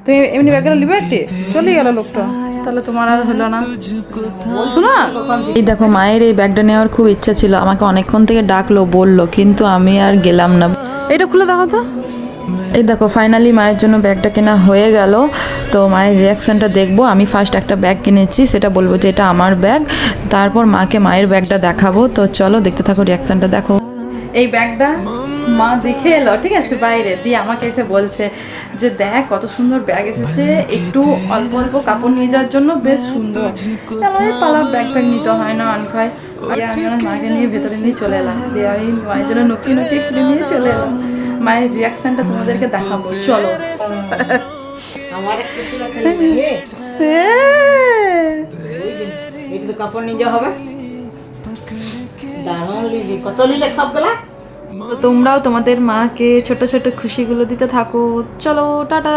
তুমি এমনি ব্যাগটা নিবে একটি চলে গেল লোকটা, তাহলে তোমার আর হলো না। শোনা, এই দেখো মায়ের এই ব্যাগটা নেওয়ার খুব ইচ্ছা ছিল, আমাকে অনেকক্ষণ থেকে ডাকলো বললো, কিন্তু আমি আর গেলাম না। এইটা খুলে দেখো তো। এই দেখো ফাইনালি মায়ের জন্য ব্যাগটা কেনা হয়ে গেল। তো মায়ের রিয়াকশানটা দেখবো। আমি ফার্স্ট একটা ব্যাগ কিনেছি, সেটা বলবো যে এটা আমার ব্যাগ, তারপর মাকে মায়ের ব্যাগটা দেখাবো। তো চলো দেখতে থাকো, রিয়াকশানটা দেখো। এই ব্যাগটা মা দেখে এলো, ঠিক আছে, বাইরে দিয়ে আমাকে এসে বলছে যে দেখ কত সুন্দর ব্যাগ এসেছে, একটু অল্প অল্প কাপড় নিয়ে যাওয়ার জন্য বেশ সুন্দর। আমাদের পালা ব্যাগ ফ্যাগ নিতে হয় না, আনখায়। আমি আমার মাকে নিয়ে ভেতরে নিয়ে চলে এলাম, দিয়ে আমি মায়ের জন্য নকি নকি খুলে নিয়ে চলে এলাম। মায়ের রিয়াকশনটা তোমাদেরকে দেখাবো, চলো। আমার একটু একটু কাপড় নিয়ে যাওয়া হবে। দারুণ লিলি, কত লিলে সবগুলা। তো তোমরাও তোমাদের মাকে ছোট ছোট খুশিগুলো দিতে থাকো, চলো টাটা।